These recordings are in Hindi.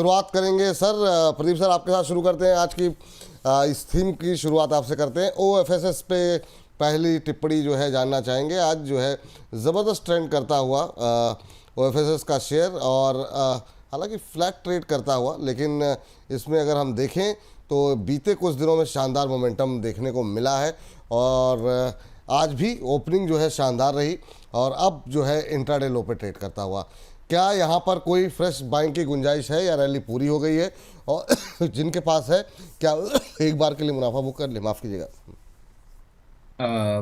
शुरुआत करेंगे सर। प्रदीप सर, आपके साथ शुरू करते हैं आज की इस थीम की शुरुआत आपसे करते हैं। ओएफएसएस पे पहली टिप्पणी जो है जानना चाहेंगे। आज जो है ज़बरदस्त ट्रेंड करता हुआ ओएफएसएस का शेयर, और हालांकि फ्लैट ट्रेड करता हुआ, लेकिन इसमें अगर हम देखें तो बीते कुछ दिनों में शानदार मोमेंटम देखने को मिला है, और आज भी ओपनिंग जो है शानदार रही, और अब जो है इंट्राडे लो पे ट्रेड करता हुआ। क्या यहाँ पर कोई फ्रेश बाइंग की गुंजाइश है या रैली पूरी हो गई है? और जिनके पास है, क्या एक बार के लिए मुनाफा बुक कर ले? माफ़ कीजिएगा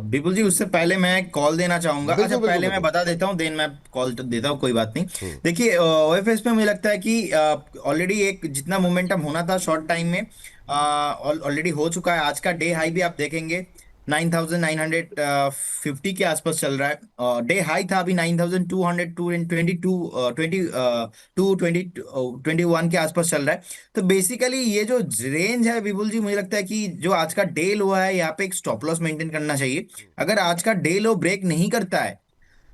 विपुल जी, उससे पहले मैं कॉल देना चाहूंगा। अच्छा, बिल्कुल बिल्कुल पहले मैं बिल्कुल। बता देता हूँ, देन मैं कॉल देता हूँ, कोई बात नहीं। देखिए, ओएफएस पे मुझे लगता है कि ऑलरेडी एक जितना मोमेंटम होना था शॉर्ट टाइम में ऑलरेडी हो चुका है। आज का डे हाई भी आप देखेंगे 9,950 के आसपास चल रहा है। डे हाई था अभी 9,222 के आसपास चल रहा है। तो बेसिकली ये जो रेंज है विपुल जी, मुझे लगता है कि जो आज का डे लो है, यहाँ पे एक स्टॉप लॉस मेंटेन करना चाहिए। अगर आज का डे लो ब्रेक नहीं करता है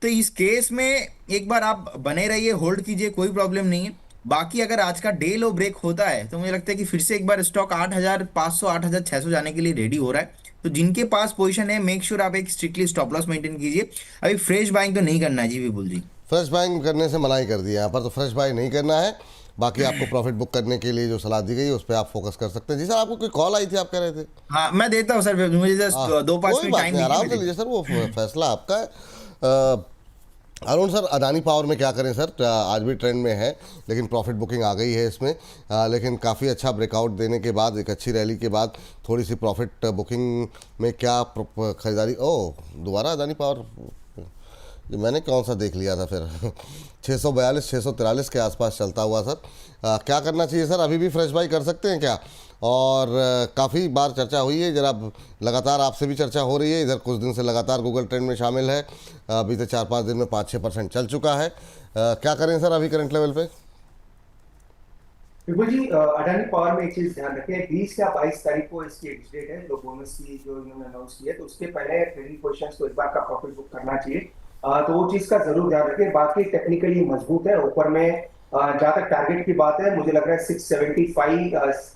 तो इस केस में एक बार आप बने रहिए, होल्ड कीजिए, कोई प्रॉब्लम नहीं है। बाकी अगर आज का डे लो ब्रेक होता है तो मुझे लगता है कि फिर से एक बार स्टॉक 8,500 8,600 जाने के लिए रेडी हो रहा है। तो जिनके पास पोजीशन है, मेक श्योर आप एक स्ट्रिक्टली स्टॉप लॉस मेंटेन कीजिए। अभी फ्रेश बाइंग तो नहीं करना है जी विपुल जी। फ्रेश बाइंग करने से मनाही कर दिया यहाँ पर, तो फ्रेश बाई नहीं करना है। बाकी आपको प्रॉफिट बुक करने के लिए जो सलाह दी गई है उस पर आप फोकस कर सकते हैं। जी सर, आपको कोई कॉल आई थी, आप कह रहे थे? हाँ, मैं देता हूँ सर, मुझे जस्ट हाँ, 2-5 कोई मिनट बात टाइम नहीं, दीजिए, आराम मैं से देता लीजिए हूँ। सर, वो फैसला आपका है। अरुण सर, अदानी पावर में क्या करें सर? आज भी ट्रेंड में है, लेकिन प्रॉफिट बुकिंग आ गई है इसमें। लेकिन काफ़ी अच्छा ब्रेकआउट देने के बाद, एक अच्छी रैली के बाद थोड़ी सी प्रॉफिट बुकिंग में क्या खरीदारी? दोबारा अदानी पावर, ये मैंने कौन सा देख लिया था फिर? 642 643 के आसपास चलता हुआ सर। क्या करना चाहिए सर? अभी भी फ्रेश बाई कर सकते हैं क्या? और काफ़ी बार चर्चा हुई है, जरा लगातार आपसे भी चर्चा हो रही है, इधर कुछ दिन से लगातार गूगल ट्रेंड में शामिल है। बीते 4-5 दिन में 5-6% चल चुका है। क्या करें सर अभी करंट लेवल पे? बिल्कुल जी। अडानी पावर में एक चीज ध्यान रखें, 20 या 22 तारीख को इसकी एग्जिट डेट है, जो बोनस की जो इन्होंने अनाउंस की है, तो उसके पहले ट्रेडिंग पोजीशंस को एक बार का प्रॉफिट बुक करना चाहिए। तो वो चीज का जरूर ध्यान रखें। बाकी टेक्निकली मजबूत है, ऊपर में जहां तक टारगेट की बात है, मुझे लग रहा है 675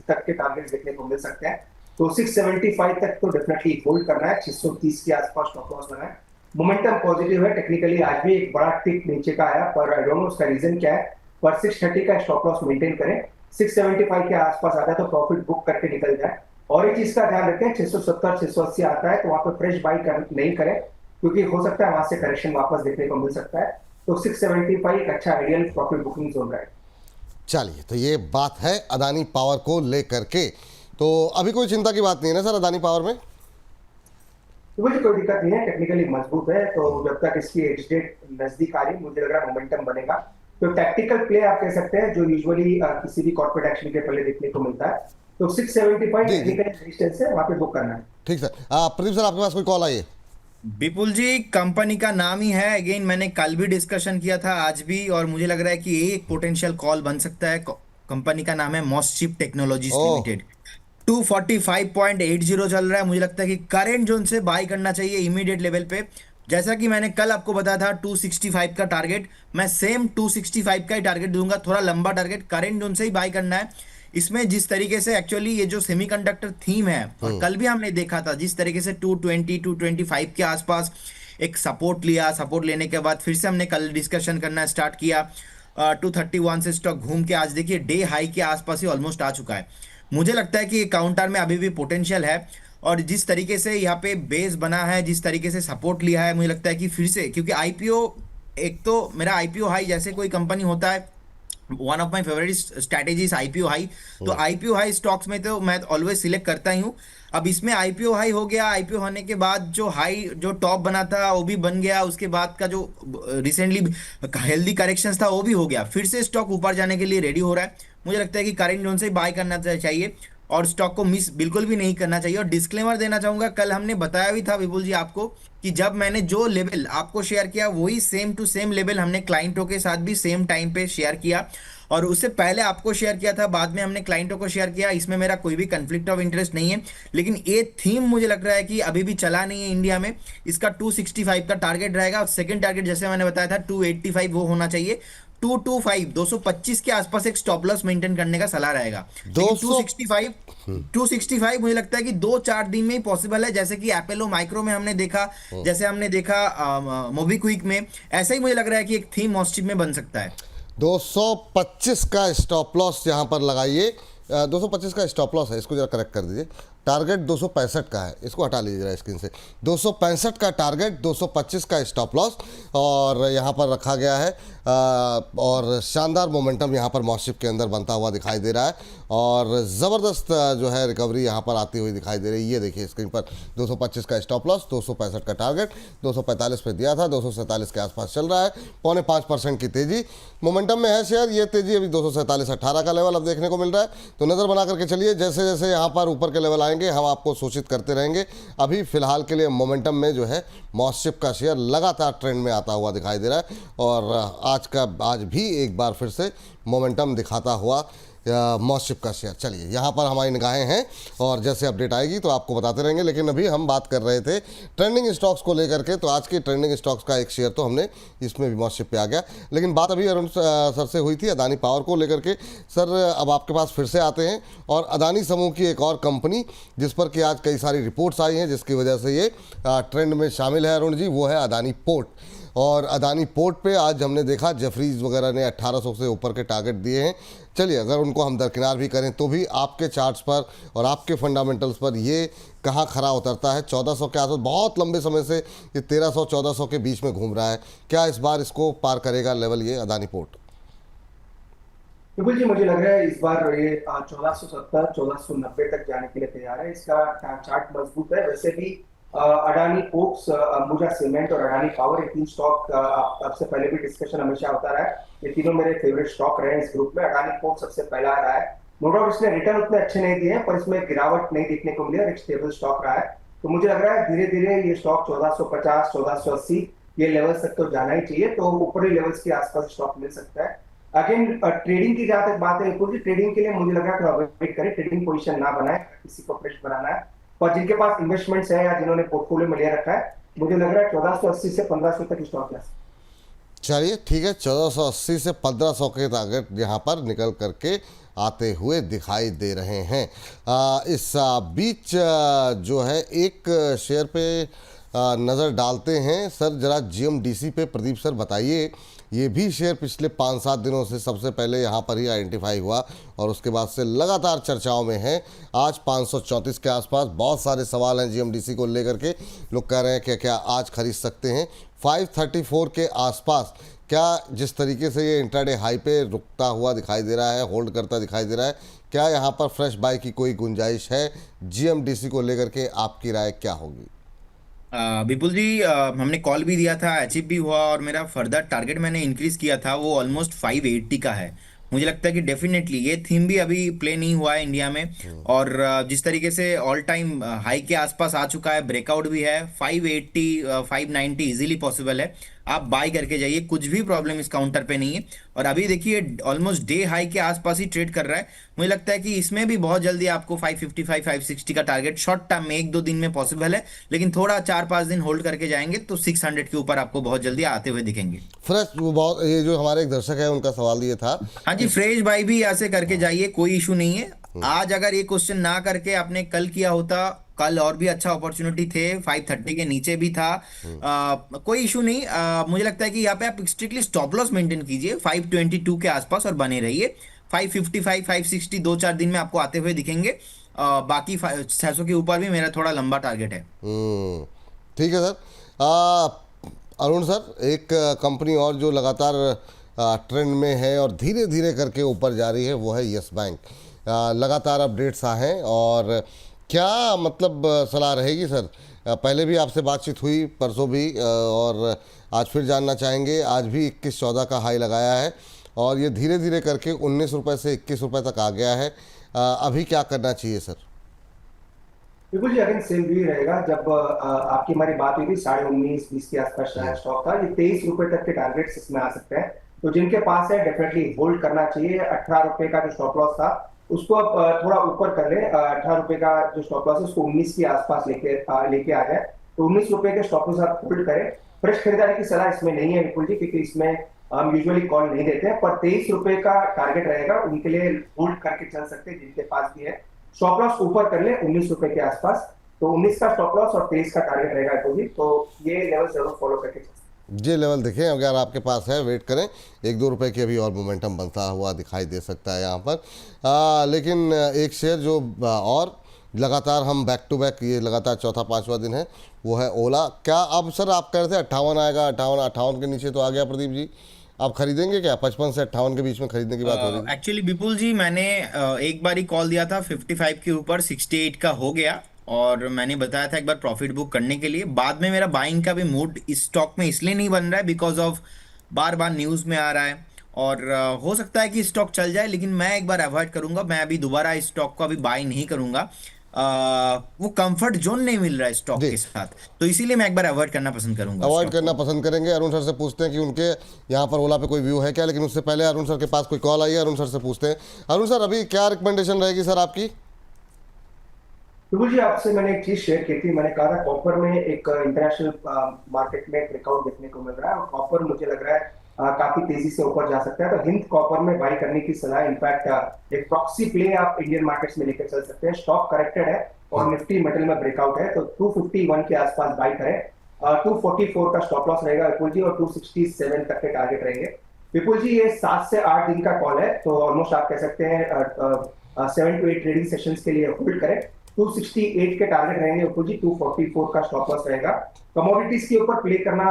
तक के टारगेट देखने को मिल सकते हैं। तो 675 तक तो डेफिनेटली होल्ड करना है। 630 के आसपास स्टॉप लॉस बनाए। मोमेंटम पॉजिटिव है, टेक्निकली आज भी एक बड़ा टिक नीचे का आया, पर आई डोंट नो उसका रीजन क्या है। पर 630 का स्टॉप लॉस मेंटेन करें। 675 के आसपास आता है तो प्रॉफिट बुक करके निकल जाए। और एक चीज का ध्यान रखें, 670 680 आता है तो वहां पे फ्रेश बाई नहीं करें, क्योंकि हो सकता है वहां से करेक्शन वापस देखने को मिल सकता है। तो 675 एक अच्छा आइडियल प्रॉफिट बुकिंग जोन है। चलिए, तो ये बात है अदानी पावर को लेकर के। तो अभी कोई चिंता की बात नहीं है ना सर अदानी पावर में? तो मुझे कोई दिक्कत नहीं है, टेक्निकली मजबूत है। तो जब तक इसकी एग्जिट डेट नजदीक आ रही, मुझे लग रहा है मोमेंटम बनेगा। तो टैक्टिकल प्ले आप कह सकते हैं, जो यूजुअली किसी भी कॉर्पोरेट एक्शन के पहले देखने को मिलता है। तो 675 जी जी, टेक्निकल रेजिस्टेंस है, वहां पे बुक करना है। ठीक सर। प्रदीप सर, आपके पास कोई कॉल आई है? विपुल जी, कंपनी का नाम ही है, अगेन मैंने कल भी डिस्कशन किया था, आज भी, और मुझे लग रहा है कि ये एक पोटेंशियल कॉल बन सकता है। कंपनी का नाम है मॉसचिप टेक्नोलॉजीज ओह, लिमिटेड। 245.80 चल रहा है। मुझे लगता है कि करंट जोन से बाय करना चाहिए इमीडिएट लेवल पे। जैसा कि मैंने कल आपको बताया था 265 का टारगेट, मैं सेम 265 का ही टारगेट दूंगा, थोड़ा लंबा टारगेट, करंट जोन से ही बाय करना है। इसमें जिस तरीके से एक्चुअली ये जो सेमीकंडक्टर थीम है, और कल भी हमने देखा था जिस तरीके से 220 225 के आसपास एक सपोर्ट लिया, सपोर्ट लेने के बाद फिर से हमने कल डिस्कशन करना स्टार्ट किया। 231 से स्टॉक घूम के आज देखिए डे हाई के आसपास ही ऑलमोस्ट आ चुका है। मुझे लगता है कि काउंटर में अभी भी पोटेंशियल है, और जिस तरीके से यहाँ पे बेस बना है, जिस तरीके से सपोर्ट लिया है, मुझे लगता है कि फिर से, क्योंकि आईपीओ, एक तो मेरा आईपीओ हाई जैसे कोई कंपनी होता है, one of my favourite strategies IPO high. तो आईपीओ हाई स्टॉक्स में तो मैं ऑलवेज सिलेक्ट करता ही हूँ। अब इसमें आईपीओ हाई हो गया, आईपीओ होने के बाद जो हाई, जो टॉप बना था वो भी बन गया, उसके बाद का जो रिसेंटली हेल्दी करेक्शंस था वो भी हो गया, फिर से स्टॉक ऊपर जाने के लिए रेडी हो रहा है। मुझे लगता है कि करंट जोन से बाय करना चाहिए, और स्टॉक को मिस बिल्कुल भी नहीं करना चाहिए। और डिस्क्लेमर देना चाहूंगा, कल हमने बताया भी था विपुल जी आपको कि जब मैंने जो लेवल आपको शेयर किया, वही सेम टू सेम लेवल हमने क्लाइंटों के साथ भी सेम टाइम पे शेयर किया, और उससे पहले आपको शेयर किया था, बाद में हमने क्लाइंटों को शेयर किया। इसमें मेरा कोई भी कंफ्लिक्ट ऑफ इंटरेस्ट नहीं है, लेकिन ये थीम मुझे लग रहा है कि अभी भी चला नहीं है इंडिया में। इसका 265 का टारगेट रहेगा, और सेकंड टारगेट जैसे मैंने बताया था 285 वो होना चाहिए। 225 के आसपास एक स्टॉप लॉस मेंटेन करने का सलाह रहेगा। लेकिन 200 265 मुझे लगता है कि 2-4 दिन में ही पॉसिबल है, जैसे कि एपोलो माइक्रो में हमने देखा, जैसे हमने देखा मोबीक्विक में, ऐसा ही मुझे लग रहा है कि एक थीम मॉस्टिप में बन सकता है। 225 का स्टॉप लॉस यहाँ पर लगाइए। 225 का स्टॉप लॉस है, इसको जरा करेक्ट कर दीजिए। टारगेट 265 का है, इसको हटा लीजिए जरा स्क्रीन से। 265 का टारगेट, 225 का स्टॉप लॉस और यहाँ पर रखा गया है। और शानदार मोमेंटम यहाँ पर मॉस्टिप के अंदर बनता हुआ दिखाई दे रहा है और ज़बरदस्त जो है रिकवरी यहाँ पर आती हुई दिखाई दे रही है। ये देखिए स्क्रीन पर 225 का स्टॉप लॉस, 265 का टारगेट, 245 पे दिया था, 247 के आसपास चल रहा है। 0.5% की तेज़ी मोमेंटम में है शेयर। ये तेज़ी अभी 247.18 का लेवल अब देखने को मिल रहा है, तो नज़र बना करके चलिए। जैसे जैसे यहाँ पर ऊपर के लेवल आएंगे हम आपको सूचित करते रहेंगे। अभी फिलहाल के लिए मोमेंटम में जो है मॉस्टिप का शेयर लगातार ट्रेंड में आता हुआ दिखाई दे रहा है और आज भी एक बार फिर से मोमेंटम दिखाता हुआ मॉस्टिप का शेयर। चलिए यहाँ पर हमारी निगाहें हैं और जैसे अपडेट आएगी तो आपको बताते रहेंगे। लेकिन अभी हम बात कर रहे थे ट्रेंडिंग स्टॉक्स को लेकर के, तो आज के ट्रेंडिंग स्टॉक्स का एक शेयर तो हमने इसमें भी मॉस्टिप पे आ गया। लेकिन बात अभी अरुण सर से हुई थी अदानी पावर को लेकर के। सर अब आपके पास फिर से आते हैं और अदानी समूह की एक और कंपनी जिस पर कि आज कई सारी रिपोर्ट्स आई हैं जिसकी वजह से ये ट्रेंड में शामिल है अरुण जी, वो है अदानी पोर्ट। और अदानी पोर्ट पे आज हमने देखा जेफरीज वगैरह ने 1800 से ऊपर के टारगेट दिए हैं। चलिए अगर उनको हम दरकिनार भी करें तो भी आपके चार्ट्स पर और आपके फंडामेंटल्स पर ये कहाँ खरा उतरता है? 1400 के आसपास बहुत लंबे समय से ये 1300-1400 के बीच में घूम रहा है। क्या इस बार इसको पार करेगा लेवल ये अदानी पोर्ट? बिल्कुल जी, मुझे लग रहा है इस बार ये 1470-1490 तक जाने के लिए तैयार है। इसका चार्ट मजबूत है। वैसे भी अडानी पोर्ट्स, अंबुजा सीमेंट और अडानी पावर, ये तीन स्टॉक आपसे पहले भी डिस्कशन हमेशा होता रहा है। ये तीनों मेरे फेवरेट स्टॉक रहे हैं इस ग्रुप में। अडानी पोर्ट सबसे पहला रहा है। नो डाउट इसने रिटर्न उतने अच्छे नहीं दिए हैं पर इसमें गिरावट नहीं देखने को मिली और एक स्टेबल स्टॉक रहा है। तो मुझे लग रहा है धीरे धीरे ये स्टॉक 1450-1480 ये लेवल्स तक तो जाना ही चाहिए, तो ऊपरी लेवल्स के आसपास स्टॉक मिल सकता है। अगेन ट्रेडिंग की जहां तक बात है, ट्रेडिंग के लिए मुझे लग रहा है अवॉइड करें, ट्रेडिंग पोजीशन ना बनाए, किसी को फ्रेश बनाना है। और जिनके पास इन्वेस्टमेंट्स है या जिन्होंने पोर्टफोलियो में ले रखा है, मुझे लग रहा है 1480 से 1500 तक स्टॉक है। चलिए ठीक है, 1480 से 1500 के टारगेट यहाँ पर निकल करके आते हुए दिखाई दे रहे हैं। इस बीच जो है एक शेयर पे नज़र डालते हैं। सर जरा जीएमडीसी पे प्रदीप सर बताइए, ये भी शेयर पिछले 5-7 दिनों से सबसे पहले यहाँ पर ही आइडेंटिफाई हुआ और उसके बाद से लगातार चर्चाओं में है। आज 534 के आसपास बहुत सारे सवाल हैं जीएमडीसी को लेकर के। लोग कह रहे हैं कि क्या आज खरीद सकते हैं? 534 के आसपास क्या जिस तरीके से ये इंट्राडे हाई पे रुकता हुआ दिखाई दे रहा है, होल्ड करता दिखाई दे रहा है, क्या यहाँ पर फ्रेश बाय की कोई गुंजाइश है? जीएमडीसी को लेकर के आपकी राय क्या होगी? विपुल जी, हमने कॉल भी दिया था, अचीव भी हुआ और मेरा फर्दर टारगेट मैंने इंक्रीज किया था, वो ऑलमोस्ट 580 का है। मुझे लगता है कि डेफिनेटली ये थीम भी अभी प्ले नहीं हुआ है इंडिया में और जिस तरीके से ऑल टाइम हाई के आसपास आ चुका है, ब्रेकआउट भी है, 580 590 इजीली पॉसिबल है। आप बाय करके जाइए, कुछ भी प्रॉब्लम इस काउंटर पे नहीं है। और अभी देखिए ऑलमोस्ट डे हाई के आसपास ही ट्रेड कर रहा है। मुझे लगता है कि इसमें भी बहुत जल्दी आपको 555 560 का टारगेट शॉर्ट टर्म में 1-2 दिन में पॉसिबल है, लेकिन थोड़ा 4-5 दिन होल्ड करके जाएंगे तो 600 के ऊपर आपको बहुत जल्दी आते हुए दिखेंगे। फ्रेश वो बहुत, ये जो हमारे एक दर्शक है उनका सवाल ये था। हाँ जी, फ्रेश बाय भी ऐसे करके जाइए, कोई इशू नहीं है। आज अगर ये क्वेश्चन ना करके आपने कल किया होता, कल और भी अच्छा अपॉर्चुनिटी थे, 530 के नीचे भी था, कोई इशू नहीं। मुझे लगता है कि यहाँ पे आप स्ट्रिक्टली स्टॉप लॉस मेंटेन कीजिए 522 के आसपास और बने रहिए। 555 560 2-4 दिन में आपको आते हुए दिखेंगे। बाकी 600 के ऊपर भी मेरा थोड़ा लंबा टारगेट है। ठीक है सर। अरुण सर, एक कंपनी और जो लगातार ट्रेंड में है और धीरे धीरे करके ऊपर जा रही है वो है यस बैंक। लगातार अपडेट्स आए हैं और क्या मतलब सलाह रहेगी सर? पहले भी आपसे बातचीत हुई, परसों भी, और आज फिर जानना चाहेंगे। आज भी 21-14 का हाई लगाया है और ये धीरे धीरे करके 19 रुपये से 21 रुपये तक आ गया है। अभी क्या करना चाहिए सर? बिल्कुल जी, अगेन सेम भी रहेगा। जब आपकी हमारी बात हुई थी 19.5-20 के आसपास शायद स्टॉक था, ये 23 रुपए तक के टारगेट्स इसमें आ सकते हैं। तो जिनके पास है डेफिनेटली होल्ड करना चाहिए। 18 रुपए का जो स्टॉप लॉस था उसको अब थोड़ा ऊपर कर ले। 18 रुपए का जो स्टॉप लॉस है उसको 19 के आसपास लेके आ जाए, तो 19 रुपए के स्टॉप लॉस आप होल्ड करें। फ्रेश खरीदारी की सलाह इसमें नहीं है विपुल जी, क्योंकि इसमें हम यूजुअली कॉल नहीं देते हैं, पर 23 रुपए का टारगेट रहेगा उनके लिए, होल्ड करके चल सकते हैं जिनके पास भी है। स्टॉप लॉस ऊपर कर ले 19 रुपए के आसपास, तो 19 का स्टॉप लॉस और 23 का टारगेट रहेगा अपोजिट, तो ये लेवल जरूर फॉलो करके चल। ये लेवल देखें, अगर आपके पास है वेट करें, 1-2 रुपए की अभी और मोमेंटम बनता हुआ दिखाई दे सकता है यहाँ पर। लेकिन एक शेयर जो और लगातार हम बैक टू बैक, ये लगातार चौथा पांचवा दिन है, वो है ओला। क्या अब सर आप कह रहे थे 58 आएगा, 58 के नीचे तो आ गया प्रदीप जी, आप खरीदेंगे क्या? 55 से 58 के बीच में खरीदने की बात हो रही थी। एक्चुअली विपुल जी, मैंने एक बार ही कॉल दिया था 55 के ऊपर, 68 का हो गया, और मैंने बताया था एक बार प्रॉफिट बुक करने के लिए। बाद में मेरा बाइंग का भी मूड इस स्टॉक में इसलिए नहीं बन रहा है because of bar bar news में आ रहा है, और हो सकता है कि स्टॉक चल जाए, लेकिन मैं एक बार अवॉइड करूंगा। मैं अभी दोबारा इस स्टॉक को अभी बाई नहीं करूंगा। वो कंफर्ट जोन नहीं मिल रहा है स्टॉक जी, के साथ, तो इसीलिए मैं एक बार अवॉइड करना पसंद करूंगा अवॉइड स्टॉक करना को। पसंद करेंगे। अरुण सर से पूछते हैं कि उनके यहाँ पर ओला पे कोई व्यू है क्या, लेकिन उससे पहले अरुण सर के पास कोई कॉल आई है, अरुण सर से पूछते हैं। अरुण सर, अभी क्या रिकमेंडेशन रहेगी सर आपकी? बिल्कुल जी, आपसे मैंने एक चीज शेयर की थी, मैंने कहा था कॉपर में एक इंटरनेशनल मार्केट में ब्रेकआउट देखने को मिल रहा है, और कॉपर मुझे लग रहा है काफी तेजी से ऊपर जा सकता है, तो हिंद कॉपर में बाई करने की सलाह। इनफैक्ट एक प्रॉक्सी प्ले आप इंडियन मार्केट्स में लेकर चल सकते हैं। स्टॉक करेक्टेड है और निफ्टी मेटल में ब्रेकआउट है, तो 251 के आसपास बाई करें। 244 का स्टॉप लॉस रहेगा विपुल जी, और 267 तक के टारगेट रहेंगे। विपुल जी, ये 7 से 8 दिन का कॉल है, तो ऑलमोस्ट आप कह सकते हैं 7 to 8 ट्रेडिंग सेशंस के लिए होल्ड करें। 268 के टारगेट रहेंगे विपुल जी, 244 का स्टॉप लॉस रहेगा। कमोडिटीज के ऊपर प्ले करना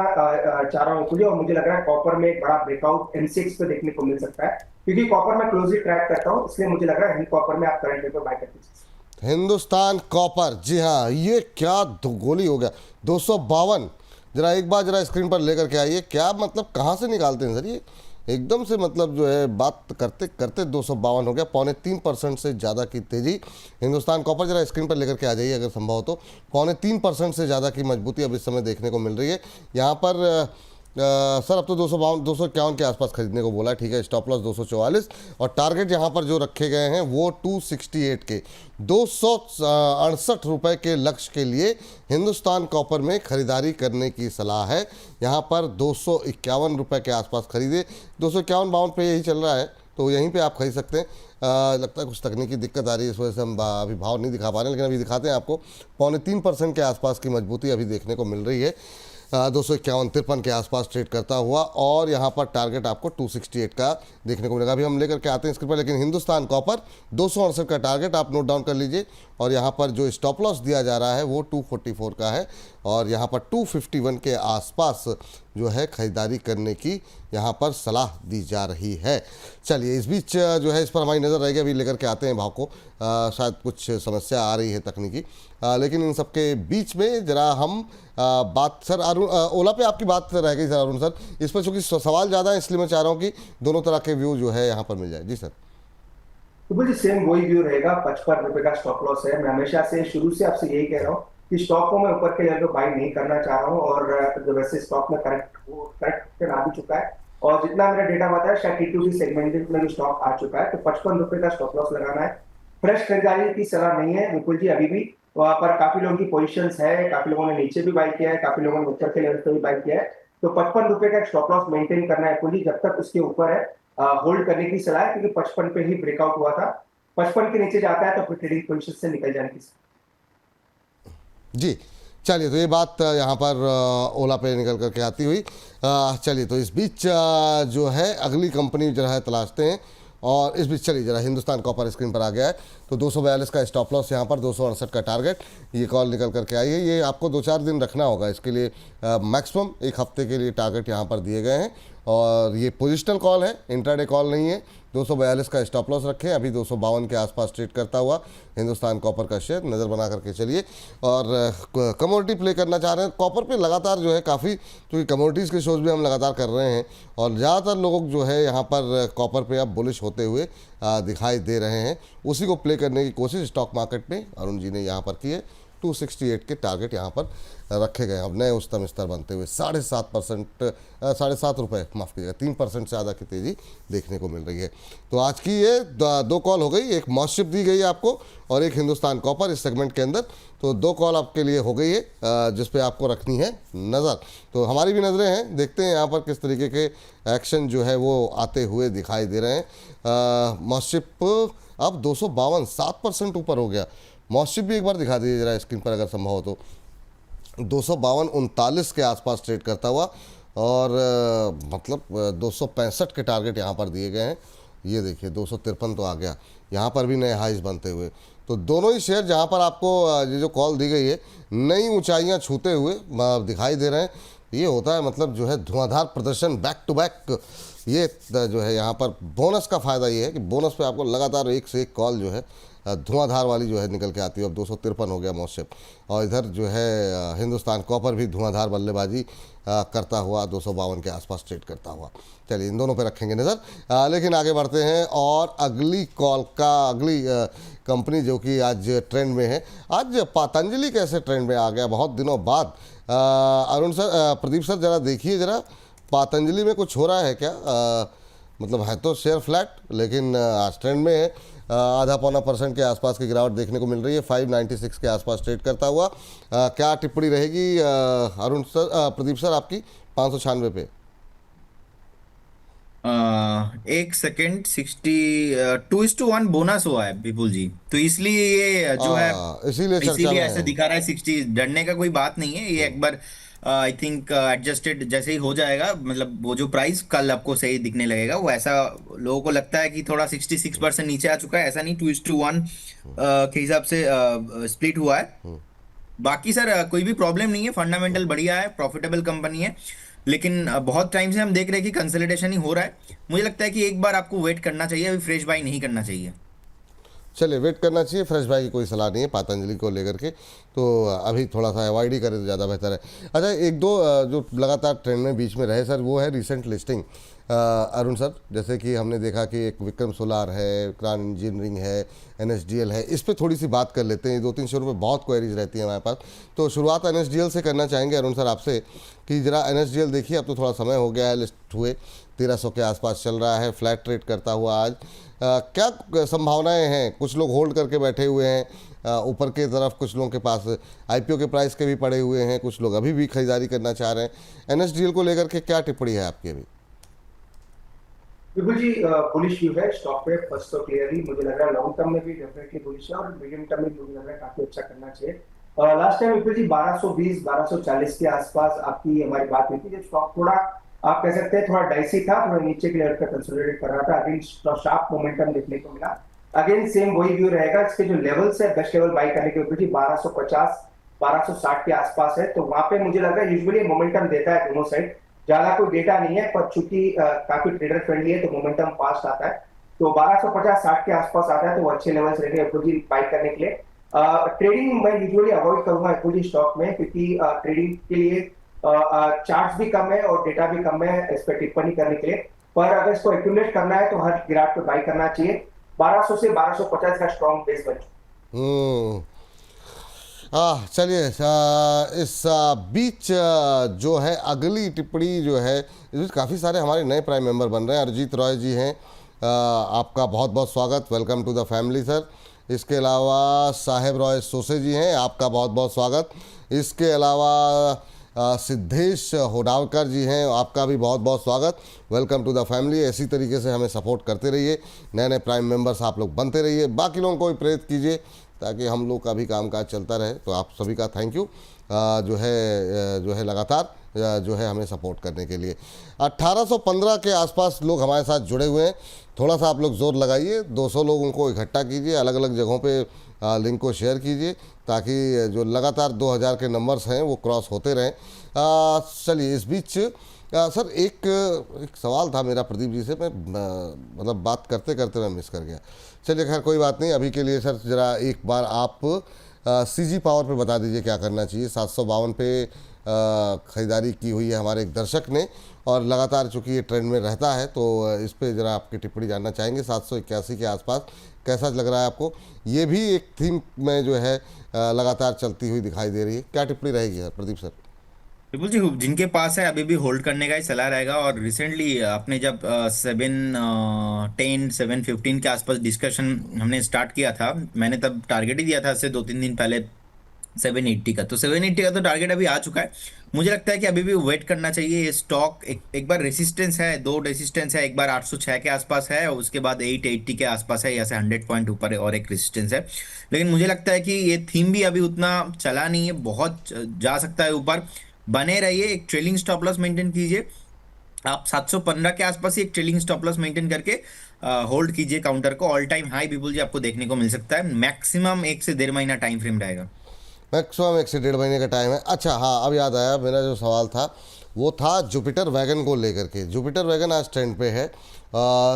चाह रहा हूँ विपुल जी, और मुझे लग रहा है कॉपर में एक बड़ा ब्रेकआउट MCX पे देखने को मिल सकता है, क्योंकि कॉपर में क्लोजली ट्रैक करता हूँ, इसलिए मुझे लग रहा है हिंद कॉपर में आप करंट लेवल बाय करते हैं। हिंदुस्तान कॉपर, जी हाँ, ये क्या गोली हो गया, 252। जरा एक बार जरा स्क्रीन पर लेकर के आइए, क्या मतलब कहाँ से निकालते हैं सर ये? एकदम से मतलब जो है बात करते करते 252 हो गया, 3.25% से ज़्यादा की तेज़ी। हिंदुस्तान कॉपर जरा स्क्रीन पर लेकर के आ जाइए अगर संभव हो तो। 3.25% से ज़्यादा की मजबूती अब इस समय देखने को मिल रही है यहाँ पर। सर अब तो 251 के आसपास खरीदने को बोला है, ठीक है। स्टॉप लॉस 244 और टारगेट यहाँ पर जो रखे गए हैं वो 268 के 268 रुपये के लक्ष्य के लिए हिंदुस्तान कॉपर में खरीदारी करने की सलाह है। यहाँ पर 251 रुपये के आसपास खरीदे, 251-52 पे यही चल रहा है, तो यहीं पे आप खरीद सकते हैं। लगता है कुछ तकनीकी दिक्कत आ रही है, इस वजह से हम अभी भाव नहीं दिखा पा रहे हैं, लेकिन अभी दिखाते हैं आपको। 3.25% के आसपास की मजबूती अभी देखने को मिल रही है। 251-53 के आसपास ट्रेड करता हुआ, और यहाँ पर टारगेट आपको 268 का देखने को मिलेगा। अभी हम लेकर के आते हैं स्क्रीन पर, लेकिन हिंदुस्तान कॉपर 268 का टारगेट आप नोट डाउन कर लीजिए, और यहाँ पर जो स्टॉप लॉस दिया जा रहा है वो 244 का है, और यहाँ पर 251 के आसपास जो है खरीदारी करने की यहाँ पर सलाह दी जा रही है। चलिए, इस बीच जो है इस पर हमारी नज़र रहेगी, अभी लेकर के आते हैं भाव को। शायद कुछ समस्या आ रही है तकनीकी, लेकिन इन सबके बीच में जरा हम बात, सर अरुण, ओला पे आपकी बात रह गई सर अरुण सर, इस पर चूँकि सवाल ज़्यादा है इसलिए मैं चाह रहा हूँ कि दोनों तरह के व्यू जो है यहाँ पर मिल जाए। जी सर। तो मुझे सेम वही व्यू रहेगा, 55 रुपए का स्टॉप लॉस है। मैं हमेशा से शुरू से आपसे यही कह रहा हूँ कि स्टॉक को मैं ऊपर के लेवल पे बाई नहीं करना चाह रहा हूँ, और जो वैसे स्टॉक में करेक्ट आ भी चुका है, और जितना मेरा डेटा बताया शायद T2C सेगमेंट में भी स्टॉक आ चुका है, तो 55 रुपए का स्टॉप लॉस लगाना है। फ्रेश खरीदारी की सलाह नहीं है विपुल जी अभी भी, वहां पर काफी लोगों की पोजीशंस है, काफी लोगों ने नीचे भी बाई किया है, काफी लोगों ने ऊपर के लेवल पे भी बाई किया है, तो 55 रुपए का स्टॉप लॉस मेंटेन करना है विपुल जी, जब तक उसके ऊपर है होल्ड करने की सलाह है, क्योंकि 55 पे ही ब्रेकआउट हुआ था। 55 के नीचे जाता है तो फिर ट्रेडिंग पोजीशन से निकल जाने की। जी चलिए, तो ये बात यहाँ पर ओला पे निकल करके आती हुई। चलिए, तो इस बीच जो है अगली कंपनी जो है तलाशते हैं, और इस बीच चलिए जरा हिंदुस्तान कॉपर स्क्रीन पर आ गया है, तो 242 का स्टॉप लॉस, यहाँ पर 268 का टारगेट। ये कॉल निकल करके आई है, ये आपको 2-4 दिन रखना होगा, इसके लिए मैक्सिमम 1 हफ्ते के लिए टारगेट यहाँ पर दिए गए हैं, और ये पोजिशनल कॉल है, इंट्राडे कॉल नहीं है। 242 का स्टॉप लॉस रखें, अभी 252 के आसपास ट्रेड करता हुआ हिंदुस्तान कॉपर का शेयर नज़र बना करके चलिए। और कमोडिटी प्ले करना चाह रहे हैं कॉपर पे लगातार जो है काफ़ी, क्योंकि कमोडिटीज़ के शोज़ भी हम लगातार कर रहे हैं, और ज़्यादातर लोग जो है यहाँ पर कॉपर पे अब बुलिश होते हुए दिखाई दे रहे हैं। उसी को प्ले करने की कोशिश स्टॉक मार्केट में अरुण जी ने यहाँ पर की है, 268 के टारगेट यहाँ पर रखे गए हैं। अब नए उच्चतम स्तर बनते हुए 7.5%, 7.5 रुपये, माफ़ कीजिएगा, 3% से ज़्यादा की तेज़ी देखने को मिल रही है। तो आज की ये दो कॉल हो गई, एक मॉस्शिप दी गई है आपको और एक हिंदुस्तान कॉपर इस सेगमेंट के अंदर। तो 2 कॉल आपके लिए हो गई है जिस पे आपको रखनी है नज़र। तो हमारी भी नज़रें हैं, देखते हैं यहाँ पर किस तरीके के एक्शन जो है वो आते हुए दिखाई दे रहे हैं। मॉस्शिप अब 252, 7% ऊपर हो गया। मॉस्शिप भी एक बार दिखा दीजिए जरा स्क्रीन पर अगर संभव हो तो। 252-39 के आसपास ट्रेड करता हुआ और मतलब 265 के टारगेट यहाँ पर दिए गए हैं। ये देखिए 253 तो आ गया, यहाँ पर भी नए हाइज बनते हुए। तो दोनों ही शेयर जहाँ पर आपको ये जो कॉल दी गई है नई ऊंचाइयाँ छूते हुए दिखाई दे रहे हैं। ये होता है मतलब जो है धुआंधार प्रदर्शन बैक टू बैक। ये जो है यहाँ पर बोनस का फ़ायदा ये है कि बोनस पे आपको लगातार एक से एक कॉल जो है धुआंधार वाली जो है निकल के आती है। अब 253 हो गया मॉस्शिप, और इधर जो है हिंदुस्तान कॉपर भी धुआंधार बल्लेबाजी करता हुआ 252 के आसपास ट्रेड करता हुआ। चलिए इन दोनों पे रखेंगे नज़र। लेकिन आगे बढ़ते हैं और अगली कॉल का अगली कंपनी जो कि आज ट्रेंड में है। आज पतंजलि कैसे ट्रेंड में आ गया बहुत दिनों बाद? अरुण सर, प्रदीप सर ज़रा देखिए जरा पतंजलि में कुछ हो रहा है क्या? मतलब है तो शेयर फ्लैट लेकिन आज ट्रेंड में है। आधा पौना % के आसपास की गिरावट देखने को मिल रही है। 596 के आसपास ट्रेड करता हुआ। क्या टिप्पणी रहेगी अरुण सर, प्रदीप सर आपकी 596 पे? एक सेकेंड, 2:1 बोनस हुआ है विपुल जी, तो इसलिए ये जो है इसीलिए चर्चा इसीलिए में ऐसे है। दिखा रहा है। 60 डरने का कोई बात नहीं है, ये एक बार आई थिंक एडजस्टेड जैसे ही हो जाएगा, मतलब वो जो प्राइस कल आपको सही दिखने लगेगा वो ऐसा लोगों को लगता है कि थोड़ा 66% नीचे आ चुका है, ऐसा नहीं। 2:1 के हिसाब से स्प्लिट हुआ है। बाकी सर कोई भी प्रॉब्लम नहीं है, फंडामेंटल बढ़िया है, प्रॉफिटेबल कंपनी है। लेकिन बहुत टाइम से हम देख रहे हैं कि कंसोलिडेशन ही हो रहा है। मुझे लगता है कि एक बार आपको वेट करना चाहिए, अभी फ्रेश बाई नहीं करना चाहिए। चलिए वेट करना चाहिए, फ्रेश बाय की कोई सलाह नहीं है पतंजलि को लेकर के, तो अभी थोड़ा सा अवॉइड ही करें तो ज़्यादा बेहतर है। अच्छा, एक दो जो लगातार ट्रेंड में बीच में रहे सर, वो है रिसेंट लिस्टिंग। अरुण सर, जैसे कि हमने देखा कि एक विक्रम सोलार है, क्रान इंजीनियरिंग है, NSDL है, इस पर थोड़ी सी बात कर लेते हैं। 2-3 शेयरों में बहुत क्वेरीज रहती है हमारे पास। तो शुरुआत NSDL से करना चाहेंगे अरुण सर आपसे कि ज़रा NSDL देखिए, अब तो थोड़ा समय हो गया है लिस्ट हुए, 1300 के आसपास चल रहा है, फ्लैट ट्रेड करता हुआ आज। क्या संभावनाएं हैं? कुछ लोग होल्ड करके बैठे हुए हैं ऊपर की तरफ, कुछ लोगों के पास IPO के प्राइस के भी पड़े हुए हैं, कुछ लोग अभी भी खरीदारी करना चाह रहे हैं। NSDL को लेकर के क्या टिप्पणी है आपकी अभी? बिल्कुल जी, बुलिश व्यू है स्टॉक पे। फर्स्ट तो क्लियरली मुझे लग रहा है लॉन्ग टर्म में भी डेफिनेटली बुलिश है और मीडियम टर्म में मुझे लग रहा है काफी अच्छा करना चाहिए। लास्ट टाइम बिल्कुल जी 1220 1240 के आसपास आपकी हमारी बात हुई थी, जब स्टॉक थोड़ा आप कह सकते हैं थोड़ा डाइसी था, थोड़ा नीचे के लेवल पे कंसोलिडेट कर रहा था। अगेन शार्प मोमेंटम देखने को मिला। अगेन सेम वही व्यू रहेगा, इसके जो लेवल्स है बेस्ट लेवल बाई करने के ऊपर जी 1250 1260 के आसपास है। तो वहां पे मुझे लग रहा है यूजुअली मोमेंटम देता है दोनों साइड। ज्यादा कोई डेटा नहीं है पर चूंकि काफी ट्रेडर फ्रेंडली है तो मोमेंटम फास्ट आता है। तो 1250-60 के आसपास आता है तो वो अच्छे लेवल्स रहेंगे एफओजी बाई करने के लिए। ट्रेडिंग मैं यूजुअली अवॉइड करूंगा एफओजी स्टॉक में, क्योंकि ट्रेडिंग के लिए चार्ट्स भी कम है और डेटा भी कम है इस पर टिप्पणी करने के लिए। पर अगर इसको एक्यूमुलेट करना है तो हर गिरावट पे बाई करना चाहिए। 1200 से 1250 का स्ट्रॉन्ग बेस बन चुका। चलिए इस बीच जो है अगली टिप्पणी जो है, इस बीच काफ़ी सारे हमारे नए प्राइम मेंबर बन रहे हैं। अरिजीत रॉय जी हैं, आपका बहुत बहुत स्वागत, welcome to the family sir. इसके अलावा साहेब रॉय सोसे जी हैं, आपका बहुत बहुत स्वागत। इसके अलावा सिद्धेश होडावकर जी हैं, आपका भी बहुत बहुत स्वागत, वेलकम टू द फैमिली। इसी तरीके से हमें सपोर्ट करते रहिए, नए नए प्राइम मेंबर्स आप लोग बनते रहिए, बाकी लोगों को भी प्रेरित कीजिए ताकि हम लोग का भी कामकाज चलता रहे। तो आप सभी का थैंक यू जो है लगातार जो है हमें सपोर्ट करने के लिए। 1815 के आसपास लोग हमारे साथ जुड़े हुए हैं, थोड़ा सा आप लोग जोर लगाइए, 200 लोगों को इकट्ठा कीजिए, अलग अलग जगहों पे लिंक को शेयर कीजिए ताकि जो लगातार 2000 के नंबर्स हैं वो क्रॉस होते रहें। चलिए इस बीच सर एक सवाल था मेरा प्रदीप जी से, मैं मतलब बात करते करते मैं मिस कर गया। चलिए खैर कोई बात नहीं, अभी के लिए सर ज़रा एक बार आप CG पावर पे बता दीजिए क्या करना चाहिए। 752 पे ख़रीदारी की हुई है हमारे एक दर्शक ने, और लगातार चूँकि ये ट्रेंड में रहता है, तो इस पे ज़रा आपकी टिप्पणी जानना चाहेंगे। 781 के आसपास कैसा लग रहा है आपको? ये भी एक थीम में जो है लगातार चलती हुई दिखाई दे रही है, क्या टिप्पणी रहेगी सर, प्रदीप सर? बिल्कुल जी, जिनके पास है अभी भी होल्ड करने का ही सलाह रहेगा। और रिसेंटली आपने जब 710 715 के आसपास डिस्कशन हमने स्टार्ट किया था, मैंने तब टारगेट ही दिया था इससे 2-3 दिन पहले 780 का। तो 780 का तो टारगेट अभी आ चुका है। मुझे लगता है कि अभी भी वेट करना चाहिए। ये स्टॉक एक बार रेसिस्टेंस है, दो रेसिस्टेंस है, एक बार 806 के आसपास है और उसके बाद 880 के आसपास है, या से 100 पॉइंट ऊपर है और एक रेसिस्टेंस है। लेकिन मुझे लगता है कि ये थीम भी अभी उतना चला नहीं है, बहुत जा सकता है ऊपर। बने रहिए, एक ट्रेलिंग स्टॉप लॉस मेंटेन कीजिए। आप 715 के आसपास ही एक ट्रेलिंग स्टॉप लॉस मेंटेन करके होल्ड कीजिए काउंटर को। ऑल टाइम हाई विपुल जी आपको देखने को मिल सकता है। मैक्सिमम 1 से 1.5 महीना टाइम फ्रेम रहेगा। मैक्सिमम 1 से 1.5 महीने का टाइम है। अच्छा हाँ, अब याद आया, मेरा जो सवाल था वो था जुपिटर वैगन को लेकर के। जुपिटर वैगन आज ट्रेंड पे है,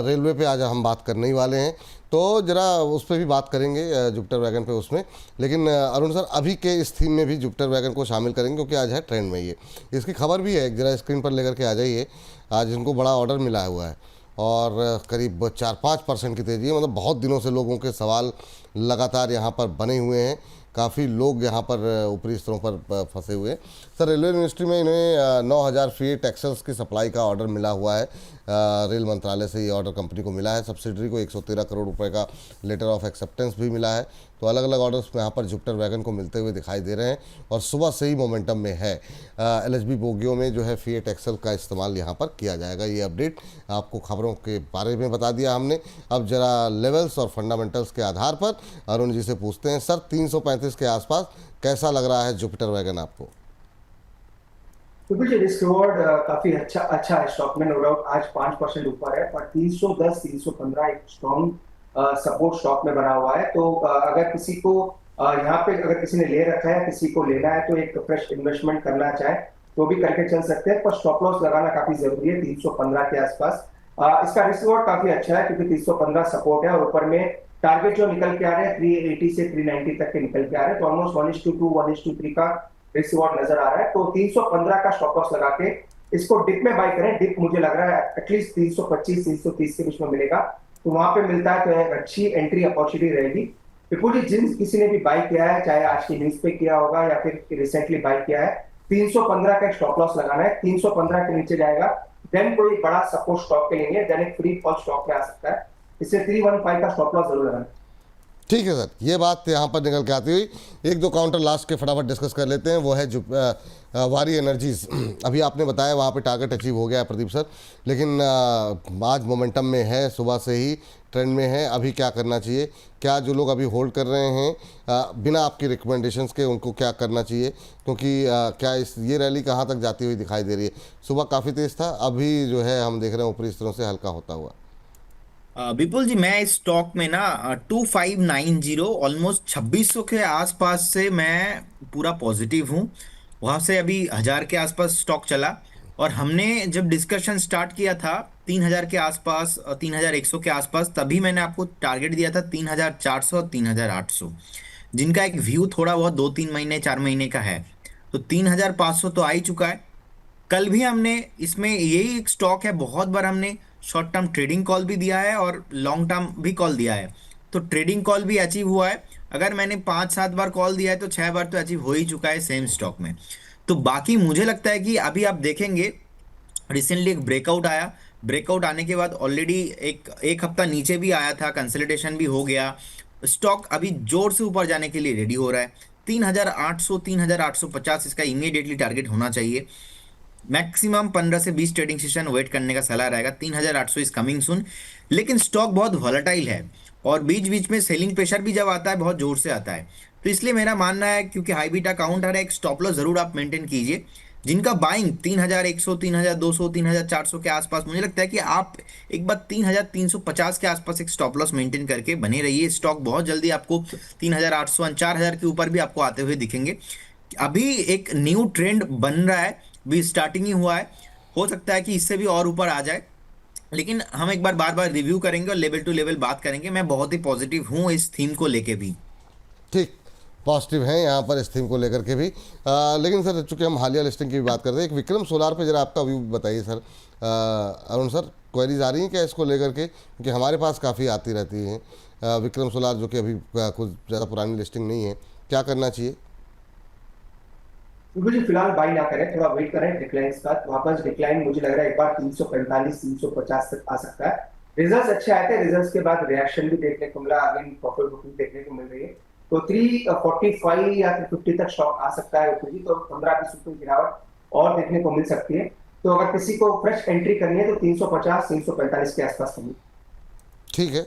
रेलवे पे आज हम बात करने ही वाले हैं, तो ज़रा उस पर भी बात करेंगे, जुपिटर वैगन पे उसमें। लेकिन अरुण सर, अभी के इस थीम में भी जुपिटर वैगन को शामिल करेंगे क्योंकि आज है ट्रेंड में ये। इसकी खबर भी है, एक ज़रा स्क्रीन पर लेकर के आ जाइए। आज इनको बड़ा ऑर्डर मिला हुआ है और करीब 4-5% की तेज़ी है। मतलब बहुत दिनों से लोगों के सवाल लगातार यहाँ पर बने हुए हैं, काफ़ी लोग यहाँ पर ऊपरी स्तरों पर फंसे हुए हैं। सर, रेलवे मिनिस्ट्री में इन्हें 9,000 फीट एक्सेल्स की सप्लाई का ऑर्डर मिला हुआ है। रेल मंत्रालय से ये ऑर्डर कंपनी को मिला है। सब्सिडरी को 113 करोड़ रुपए का लेटर ऑफ एक्सेप्टेंस भी मिला है। तो अलग अलग ऑर्डर्स में यहाँ पर जुपिटर वैगन को मिलते हुए दिखाई दे रहे हैं और सुबह से ही मोमेंटम में है। LHB बोगियों में जो है फिएट एक्सेल का इस्तेमाल यहाँ पर किया जाएगा। ये अपडेट आपको खबरों के बारे में बता दिया हमने। अब जरा लेवल्स और फंडामेंटल्स के आधार पर अरुण जी से पूछते हैं। सर, 335 के आसपास कैसा लग रहा है जुपिटर वैगन आपको? तो मुझे रिस्क रिवॉर्ड काफी अच्छा है स्टॉक में, नो डाउट। आज 5% ऊपर है, पर 310 315 एक स्ट्रॉन्ग सपोर्ट स्टॉक में बना हुआ है। तो अगर किसी को यहाँ पे अगर किसी ने ले रखा है, किसी को लेना है, तो एक फ्रेश इन्वेस्टमेंट करना चाहे तो भी करके चल सकते हैं, पर स्टॉप लॉस लगाना काफी जरूरी है 315 के आसपास। इसका रिस्क रिवॉर्ड काफी अच्छा है क्योंकि 315 सपोर्ट है और ऊपर में टारगेट जो निकल के आ रहे हैं 380 से 390 तक के निकल के आ रहे हैं। तो ऑलमोस्ट 1:2 1:3 का रिस्क रिवॉर्ड नजर आ रहा है। तो 315 का स्टॉप लॉस लगा के इसको डिप में बाय करें। डिप मुझे लग रहा है एटलीस्ट 325 330 के बीच में मिलेगा, तो वहां पे मिलता है तो एक अच्छी एंट्री अपॉर्चुनिटी रहेगी। विपुल जी, जिन किसी ने भी बाय किया है, चाहे आज की न्यूज पे किया होगा या फिर रिसेंटली बाय किया है, 315 का स्टॉप लॉस लगाना है। 315 के नीचे जाएगा देन कोई बड़ा सपोर्ट स्टॉक के लिए, देन एक फ्री फॉल स्टॉक में आ सकता है। इससे 315 का स्टॉप लॉस जरूर लगाना। ठीक है सर, ये बात यहाँ पर निकल के आती हुई एक दो काउंटर लास्ट के फटाफट डिस्कस कर लेते हैं। वो है जो वारी एनर्जीज, अभी आपने बताया वहाँ पे टारगेट अचीव हो गया है प्रदीप सर, लेकिन आज मोमेंटम में है, सुबह से ही ट्रेंड में है। अभी क्या करना चाहिए? क्या जो लोग अभी होल्ड कर रहे हैं बिना आपकी रिकमेंडेशंस के, उनको क्या करना चाहिए? क्योंकि क्या ये रैली कहाँ तक जाती हुई दिखाई दे रही है? सुबह काफ़ी तेज़ था, अभी जो है हम देख रहे हैं ऊपरी स्तरों से हल्का होता हुआ। विपुल जी, मैं इस स्टॉक में ना 2590 ऑलमोस्ट 2600 के आसपास से मैं पूरा पॉजिटिव हूँ। वहां से अभी 1000 के आसपास स्टॉक चला और हमने जब डिस्कशन स्टार्ट किया था 3000 के आसपास, 3100 के आसपास, तभी मैंने आपको टारगेट दिया था 3400 और 3800, जिनका एक व्यू थोड़ा बहुत 2-3 महीने 4 महीने का है। तो 3500 तो आ ही चुका है। कल भी हमने इसमें यही एक स्टॉक है, बहुत बार हमने शॉर्ट टर्म ट्रेडिंग कॉल भी दिया है और लॉन्ग टर्म भी कॉल दिया है। तो ट्रेडिंग कॉल भी अचीव हुआ है। अगर मैंने 5-7 बार कॉल दिया है तो 6 बार तो अचीव हो ही चुका है सेम स्टॉक में। तो बाकी मुझे लगता है कि अभी आप देखेंगे रिसेंटली एक ब्रेकआउट आया, ब्रेकआउट आने के बाद ऑलरेडी एक हफ्ता नीचे भी आया था, कंसोलिडेशन भी हो गया। स्टॉक अभी जोर से ऊपर जाने के लिए रेडी हो रहा है। 3800 3850 इसका इमीडिएटली टारगेट होना चाहिए। मैक्सिमम 15 से 20 ट्रेडिंग सेशन वेट करने का सलाह रहेगा। 3800 इज कमिंग सुन। लेकिन स्टॉक बहुत वॉलेटाइल है और बीच बीच में सेलिंग प्रेशर भी जब आता है बहुत जोर से आता है। तो इसलिए मेरा मानना है, क्योंकि हाई बीटा काउंटर है, एक स्टॉप लॉस जरूर आप मेंटेन कीजिए। जिनका बाइंग 3100 3200 3400 के आसपास, मुझे लगता है कि आप एक बार 3350 के आसपास एक स्टॉप लॉस मेंटेन करके बने रहिए। स्टॉक बहुत जल्दी आपको 3800 4000 के ऊपर भी आपको आते हुए दिखेंगे। अभी एक न्यू ट्रेंड बन रहा है, भी स्टार्टिंग ही हुआ है, हो सकता है कि इससे भी और ऊपर आ जाए। लेकिन हम एक बार बार बार रिव्यू करेंगे और लेवल टू लेवल बात करेंगे। मैं बहुत ही पॉजिटिव हूं इस थीम को लेके भी। ठीक, पॉजिटिव हैं यहाँ पर इस थीम को लेकर के भी। लेकिन सर चूंकि हम हालिया लिस्टिंग की भी बात करते हैं, एक विक्रम सोलार पे जरा आपका व्यू बताइए सर। अरुण सर, क्वेरीज आ रही हैं क्या इसको लेकर के, क्योंकि हमारे पास काफ़ी आती रहती हैं। विक्रम सोलार जो कि अभी कुछ ज़्यादा पुरानी लिस्टिंग नहीं है, क्या करना चाहिए? मुझे फिलहाल बाई ना करें, थोड़ा वेट करें डिक्लाइन का। वापस डिक्लाइन मुझे लग रहा है एक बार 345 350 तक आ सकता है। रिजल्ट्स अच्छे आए थे, रिजल्ट्स के बाद रिएक्शन भी देखने को मिला, अगेन प्रॉफिट बुकिंग देखने को मिल रही है। तो 345 या 350 तक स्टॉक आ सकता है ऊपर जी, तो 15-20 रुपये गिरावट और देखने को मिल सकती है। तो अगर किसी को फ्रेश एंट्री करनी है तो 350 345 के आसपास करनी। ठीक है।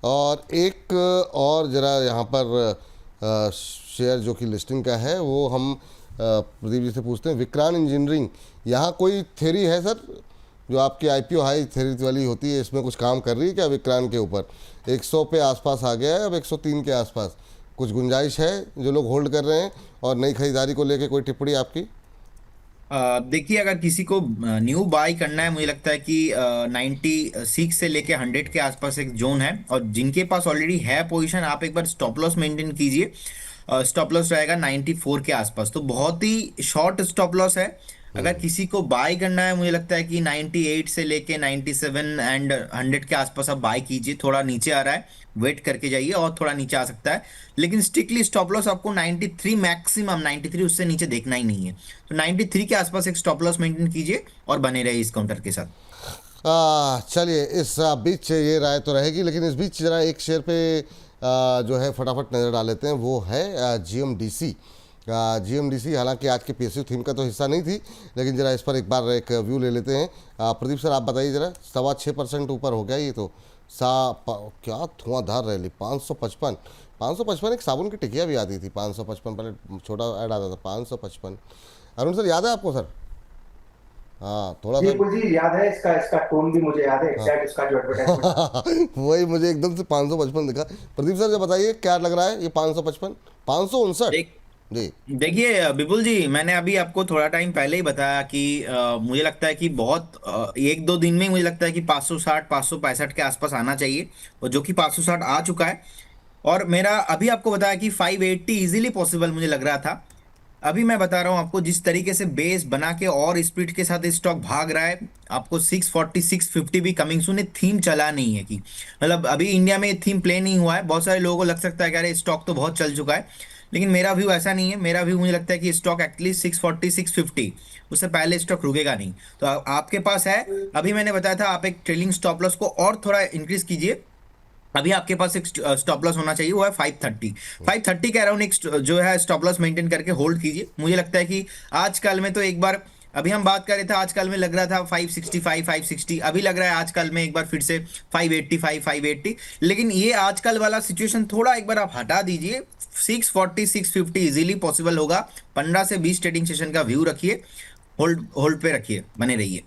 और एक और ज़रा यहाँ पर शेयर जो कि लिस्टिंग का है वो हम प्रदीप जी से पूछते हैं। विक्रांत इंजीनियरिंग, यहाँ कोई थ्योरी है सर जो आपकी आईपीओ हाई थ्योरी वाली होती है, इसमें कुछ काम कर रही है क्या विक्रांत के ऊपर? 100 पे आसपास आ गया है, अब 103 के आसपास कुछ गुंजाइश है जो लोग होल्ड कर रहे हैं? और नई खरीदारी को लेकर कोई टिप्पणी आपकी? देखिए, अगर किसी को न्यू बाय करना है, मुझे लगता है कि 96 से लेके 100 के आसपास एक जोन है, और जिनके पास ऑलरेडी है पोजीशन, आप एक बार स्टॉप लॉस मेंटेन कीजिए। स्टॉप लॉस रहेगा 94 के आसपास, तो बहुत ही शॉर्ट स्टॉप लॉस है। अगर किसी को बाय करना है, मुझे लगता है कि 98 से लेके 97 एंड 100 के आसपास आप बाय कीजिए। थोड़ा नीचे आ रहा है, वेट करके जाइए, और थोड़ा नीचे आ सकता है, लेकिन स्ट्रिक्टली स्टॉप लॉस आपको 93 मैक्सिमम, 93 उससे नीचे देखना ही नहीं है। तो 93 के आसपास एक स्टॉप लॉस मेंटेन कीजिए और बने रहिए इस काउंटर के साथ। चलिए, इस बीच ये राय तो रहेगी, लेकिन इस बीच जरा एक शेयर पे जो है फटाफट नज़र डाल लेते हैं, वो है जीएमडीसी। जीएमडीसी हालांकि आज के पीएसयू थीम का तो हिस्सा नहीं थी, लेकिन जरा इस पर एक बार एक व्यू ले लेते हैं। प्रदीप सर आप बताइए जरा, 6.25% ऊपर हो गया ये तो। क्या धुआंधार रैली, 555 एक साबुन की टिकिया भी आती थी 555, पहले छोटा ऐड आता था 555। अरुण सर याद है आपको सर? हाँ थोड़ा सा। बिल्कुल जी याद है, इसका इसका टोन भी मुझे याद है, एग्जैक्ट इसका जो एडवर्टाइजमेंट। वही मुझे एकदम से 555 दिखा। प्रदीप सर जब बताइए क्या लग रहा है ये 555, 559 देख जी? देखिए विपुल जी, मैंने अभी आपको थोड़ा टाइम पहले ही बताया कि मुझे लगता है कि बहुत एक दो दिन में मुझे लगता है कि 560 565 के आसपास आना चाहिए, और जो कि 560 आ चुका है। और मेरा अभी आपको बताया कि 580 इजीली पॉसिबल मुझे लग रहा था। अभी मैं बता रहा हूं आपको, जिस तरीके से बेस बना के और स्पीड के साथ स्टॉक भाग रहा है, आपको 640 650 भी कमिंग सून। थीम चला नहीं है कि मतलब अभी इंडिया में थीम प्ले नहीं हुआ है। बहुत सारे लोगों को लग सकता है कि अरे स्टॉक तो बहुत चल चुका है, लेकिन मेरा व्यू ऐसा नहीं है। मेरा व्यू मुझे लगता है कि स्टॉक एटलीस्ट 640 650, उससे पहले स्टॉक रुकेगा नहीं। तो आपके पास है, अभी मैंने बताया था आप एक ट्रेलिंग स्टॉप लॉस को और थोड़ा इंक्रीज कीजिए। अभी आपके पास एक स्टॉप लॉस होना चाहिए, वो है 530 के अराउंड एक जो है स्टॉप लॉस मेंटेन करके होल्ड कीजिए। मुझे लगता है कि आजकल में तो एक बार, अभी हम बात कर रहे थे आजकल में लग रहा था 565 560, अभी लग रहा है आजकल में एक बार फिर से 585 580। लेकिन ये आजकल वाला सिचुएशन थोड़ा एक बार आप हटा दीजिए, 640 650 इजीली पॉसिबल होगा। 15 से 20 ट्रेडिंग सेशन का व्यू रखिए, होल्ड होल्ड पे रखिए, बने रहिए।